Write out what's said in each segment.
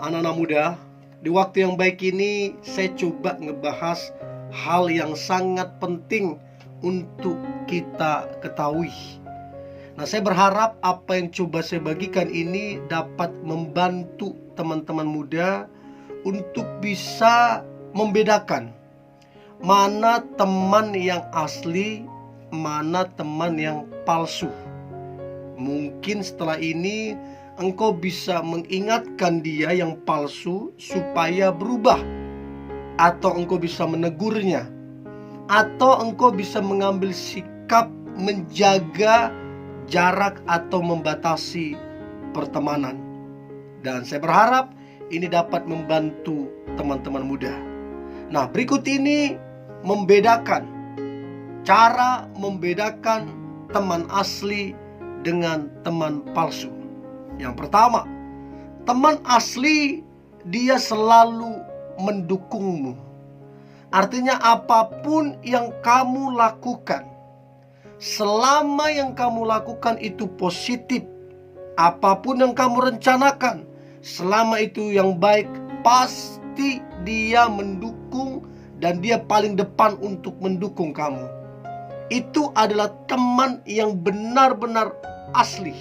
Anak-anak muda, di waktu yang baik ini saya coba ngebahas hal yang sangat penting untuk kita ketahui. Nah, saya berharap apa yang coba saya bagikan ini dapat membantu teman-teman muda untuk bisa membedakan mana teman yang asli, mana teman yang palsu. Mungkin setelah ini engkau bisa mengingatkan dia yang palsu supaya berubah, atau engkau bisa menegurnya, atau engkau bisa mengambil sikap menjaga jarak atau membatasi pertemanan. Dan saya berharap ini dapat membantu teman-teman muda. Nah, berikut ini cara membedakan teman asli dengan teman palsu. Yang pertama, teman asli dia selalu mendukungmu. Artinya apapun yang kamu lakukan, selama yang kamu lakukan itu positif, apapun yang kamu rencanakan, selama itu yang baik, pasti dia mendukung dan dia paling depan untuk mendukung kamu. Itu adalah teman yang benar-benar asli.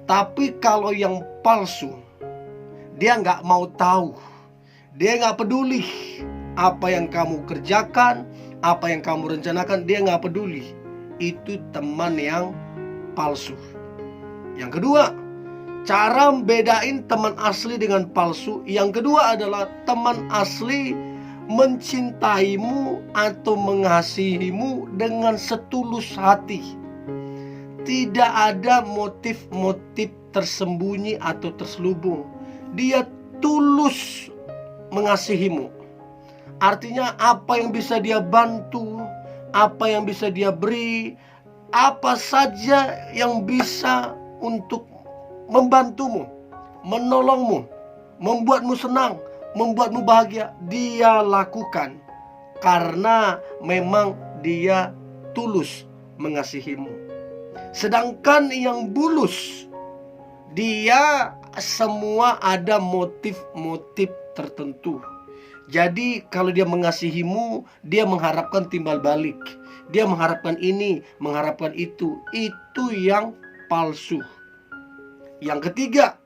Tapi kalau yang palsu, dia nggak mau tahu, dia nggak peduli apa yang kamu kerjakan, apa yang kamu rencanakan, dia nggak peduli. Itu teman yang palsu. Yang kedua, cara membedain teman asli dengan palsu. Yang kedua adalah teman asli mencintaimu atau mengasihimu dengan setulus hati. Tidak ada motif-motif tersembunyi atau terselubung. Dia tulus mengasihimu. Artinya apa yang bisa dia bantu, apa yang bisa dia beri, apa saja yang bisa untuk membantumu, menolongmu, membuatmu senang, membuatmu bahagia, dia lakukan. Karena memang dia tulus mengasihimu. Sedangkan yang bulus, dia semua ada motif-motif tertentu. Jadi kalau dia mengasihimu, dia mengharapkan timbal balik. Dia mengharapkan ini, mengharapkan itu. Itu yang palsu. Yang ketiga,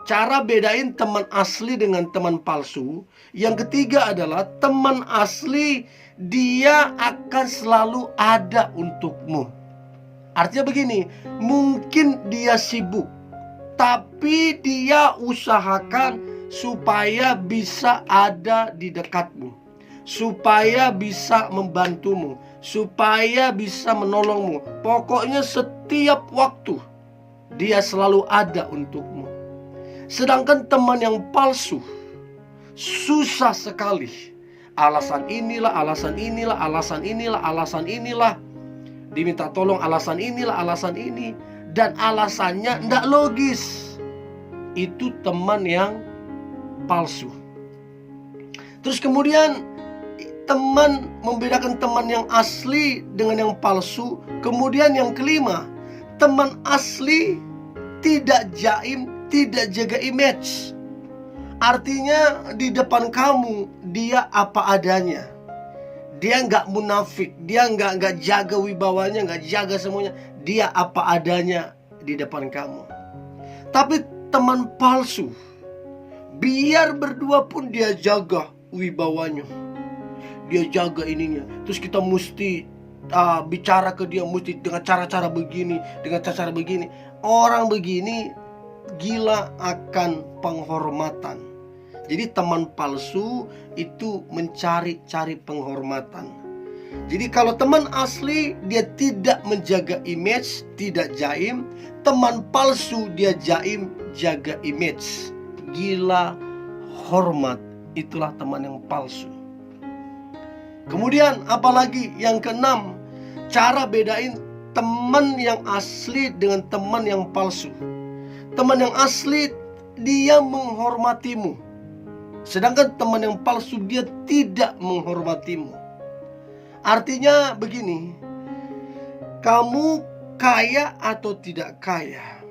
cara bedain teman asli dengan teman palsu. Yang ketiga adalah teman asli, dia akan selalu ada untukmu. Artinya begini, mungkin dia sibuk, tapi dia usahakan supaya bisa ada di dekatmu, supaya bisa membantumu, supaya bisa menolongmu. Pokoknya setiap waktu dia selalu ada untukmu. Sedangkan teman yang palsu, susah sekali. Alasan inilah, alasan inilah, alasan inilah, alasan inilah. Diminta tolong alasan inilah, alasan ini. Dan alasannya tidak logis. Itu teman yang palsu. Terus kemudian membedakan teman yang asli dengan yang palsu. Kemudian yang kelima, teman asli tidak jaim, tidak jaga image. Artinya di depan kamu dia apa adanya. Dia nggak munafik, dia nggak jaga wibawanya, nggak jaga semuanya. Dia apa adanya di depan kamu. Tapi teman palsu, biar berdua pun dia jaga wibawanya, dia jaga ininya. Terus kita mesti bicara ke dia mesti dengan cara-cara begini, dengan cara-cara begini. Orang begini gila akan penghormatan. Jadi teman palsu itu mencari-cari penghormatan. Jadi kalau teman asli dia tidak menjaga image, tidak jaim. Teman palsu dia jaim, jaga image, gila hormat. Itulah teman yang palsu. Kemudian apalagi yang keenam, cara bedain teman yang asli dengan teman yang palsu. Teman yang asli dia menghormatimu, sedangkan teman yang palsu dia tidak menghormatimu. Artinya begini, kamu kaya atau tidak kaya,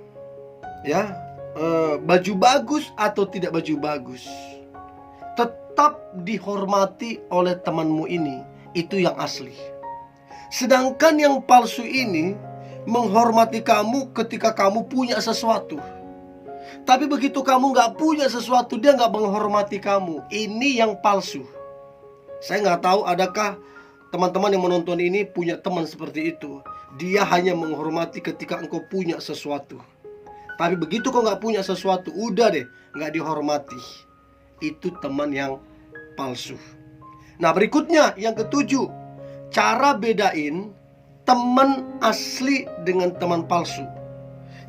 ya, baju bagus atau tidak baju bagus, tetap dihormati oleh temanmu ini. Itu yang asli. Sedangkan yang palsu ini menghormati kamu ketika kamu punya sesuatu, tapi begitu kamu nggak punya sesuatu, dia nggak menghormati kamu. Ini yang palsu. Saya nggak tahu adakah teman-teman yang menonton ini punya teman seperti itu. Dia hanya menghormati ketika engkau punya sesuatu, tapi begitu kau nggak punya sesuatu, udah deh, nggak dihormati. Itu teman yang palsu. Nah, berikutnya yang ketujuh, cara bedain teman asli dengan teman palsu.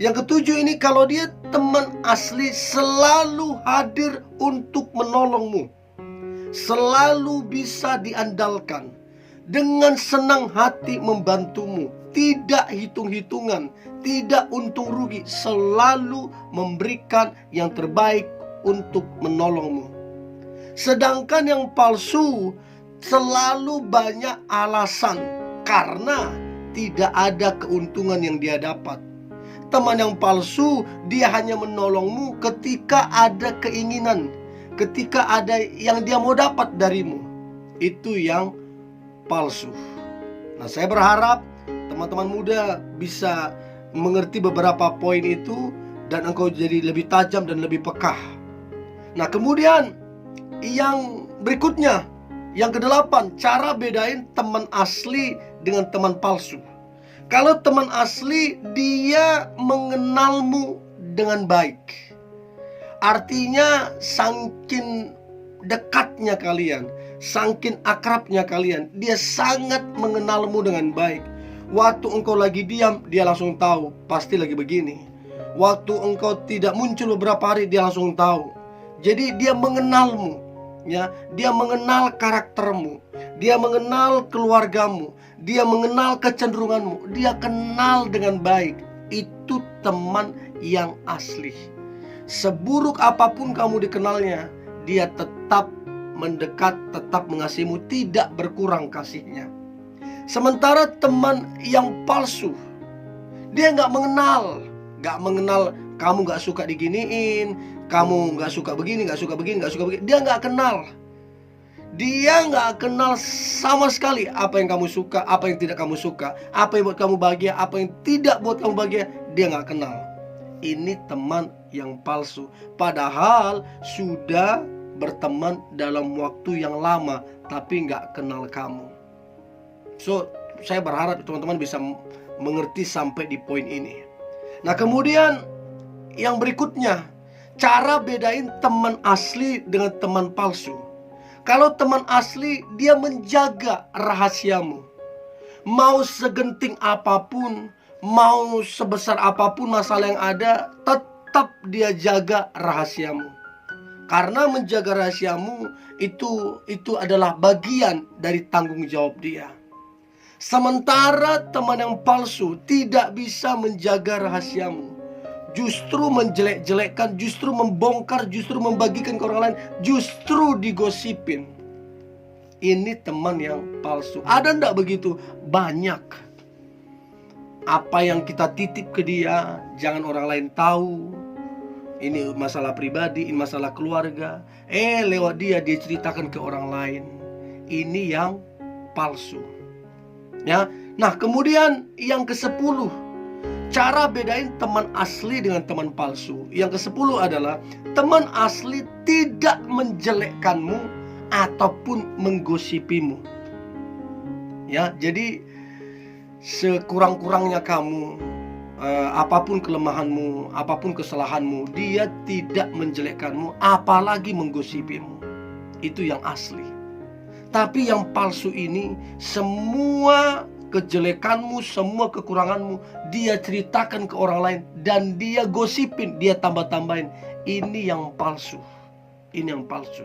Yang ketujuh ini, kalau dia teman asli, selalu hadir untuk menolongmu, selalu bisa diandalkan, dengan senang hati membantumu, tidak hitung-hitungan, tidak untung rugi, selalu memberikan yang terbaik untuk menolongmu. Sedangkan yang palsu selalu banyak alasan karena tidak ada keuntungan yang dia dapat. Teman yang palsu, dia hanya menolongmu ketika ada keinginan, ketika ada yang dia mau dapat darimu. Itu yang palsu. Nah, saya berharap teman-teman muda bisa mengerti beberapa poin itu dan engkau jadi lebih tajam dan lebih peka. Nah, kemudian yang berikutnya, yang kedelapan, cara bedain teman asli dengan teman palsu. Kalau teman asli, dia mengenalmu dengan baik. Artinya saking dekatnya kalian, saking akrabnya kalian, dia sangat mengenalmu dengan baik. Waktu engkau lagi diam, dia langsung tahu pasti lagi begini. Waktu engkau tidak muncul beberapa hari, dia langsung tahu. Jadi dia mengenalmu, ya, dia mengenal karaktermu, dia mengenal keluargamu, dia mengenal kecenderunganmu, dia kenal dengan baik. Itu teman yang asli. Seburuk apapun kamu dikenalnya, dia tetap mendekat, tetap mengasihimu, tidak berkurang kasihnya. Sementara teman yang palsu, dia nggak mengenal kamu nggak suka diginiin, kamu nggak suka begini, nggak suka begini, nggak suka begini. Dia nggak kenal. Dia nggak kenal sama sekali apa yang kamu suka, apa yang tidak kamu suka, apa yang buat kamu bahagia, apa yang tidak buat kamu bahagia. Dia nggak kenal. Ini teman yang palsu. Padahal sudah berteman dalam waktu yang lama, tapi nggak kenal kamu. So, saya berharap teman-teman bisa mengerti sampai di poin ini. Nah, kemudian yang berikutnya, cara bedain teman asli dengan teman palsu. Kalau teman asli, dia menjaga rahasiamu. Mau segenting apapun, mau sebesar apapun masalah yang ada, tetap dia jaga rahasiamu. Karena menjaga rahasiamu itu adalah bagian dari tanggung jawab dia. Sementara teman yang palsu tidak bisa menjaga rahasiamu, justru menjelek-jelekkan, justru membongkar, justru membagikan ke orang lain, justru digosipin. Ini teman yang palsu. Ada enggak begitu? Banyak. Apa yang kita titip ke dia, jangan orang lain tahu. Ini masalah pribadi, ini masalah keluarga. Lewat dia ceritakan ke orang lain. Ini yang palsu. Ya. Nah, kemudian yang ke-10, cara bedain teman asli dengan teman palsu. Yang ke-10 adalah teman asli tidak menjelekkanmu ataupun menggosipimu. Ya, jadi sekurang-kurangnya kamu, apapun kelemahanmu, apapun kesalahanmu, dia tidak menjelekkanmu, apalagi menggosipimu. Itu yang asli. Tapi yang palsu ini, semua kejelekanmu, semua kekuranganmu, dia ceritakan ke orang lain, dan dia gosipin, dia tambah-tambahin. Ini yang palsu. Ini yang palsu.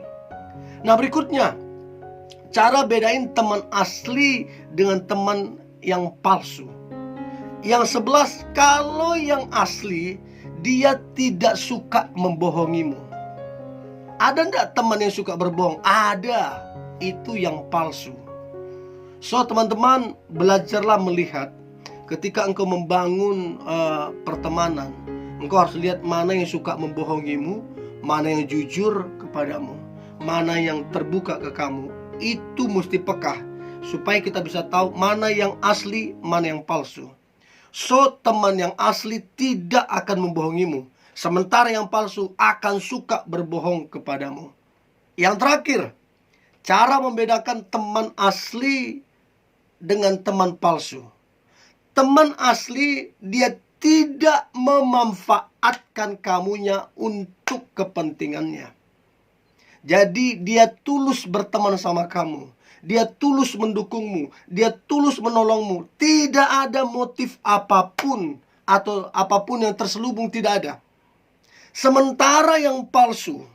Nah, berikutnya, cara bedain teman asli dengan teman yang palsu. Yang 11, kalau yang asli, dia tidak suka membohongimu. Ada enggak teman yang suka berbohong? Ada. Itu yang palsu. So, teman-teman, belajarlah melihat ketika engkau membangun pertemanan, Engkau harus lihat mana yang suka membohongimu, mana yang jujur kepadamu, mana yang terbuka ke kamu. Itu mesti peka, supaya kita bisa tahu mana yang asli, mana yang palsu. So, teman yang asli tidak akan membohongimu, sementara yang palsu akan suka berbohong kepadamu. Yang terakhir, cara membedakan teman asli dengan teman palsu. Teman asli, dia tidak memanfaatkan kamunya untuk kepentingannya. Jadi dia tulus berteman sama kamu, dia tulus mendukungmu, dia tulus menolongmu. Tidak ada motif apapun atau apapun yang terselubung, tidak ada. Sementara yang palsu,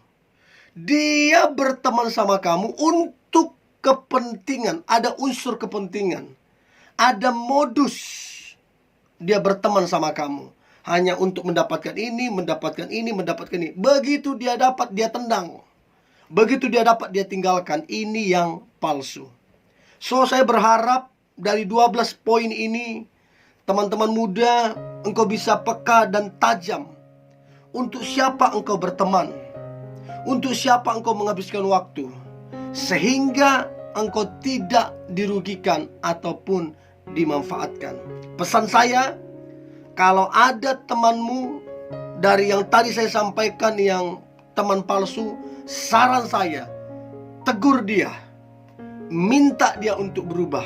dia berteman sama kamu untuk kepentingan. Ada unsur kepentingan, ada modus. Dia berteman sama kamu hanya untuk mendapatkan ini, mendapatkan ini, mendapatkan ini. Begitu dia dapat, dia tendang. Begitu dia dapat, dia tinggalkan. Ini yang palsu. So, saya berharap dari 12 poin ini, teman-teman muda, engkau bisa peka dan tajam. Untuk siapa engkau berteman, untuk siapa engkau menghabiskan waktu, sehingga engkau tidak dirugikan ataupun dimanfaatkan. Pesan saya, kalau ada temanmu dari yang tadi saya sampaikan yang teman palsu, saran saya, tegur dia, minta dia untuk berubah.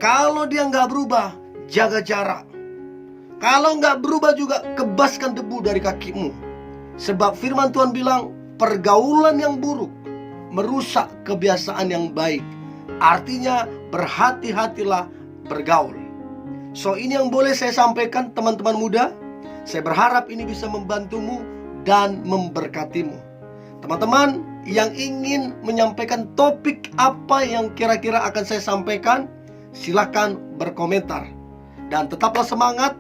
Kalau dia nggak berubah, jaga jarak. Kalau nggak berubah juga, kebaskan debu dari kakimu. Sebab firman Tuhan bilang, pergaulan yang buruk merusak kebiasaan yang baik. Artinya, berhati-hatilah bergaul. So, ini yang boleh saya sampaikan, teman-teman muda. Saya berharap ini bisa membantumu dan memberkatimu. Teman-teman yang ingin menyampaikan topik apa yang kira-kira akan saya sampaikan, silakan berkomentar. Dan tetaplah semangat,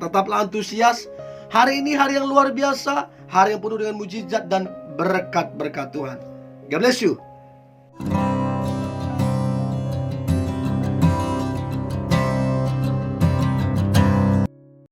tetaplah antusias. Hari ini hari yang luar biasa, hari yang penuh dengan mujizat dan berkat-berkat Tuhan. God bless you.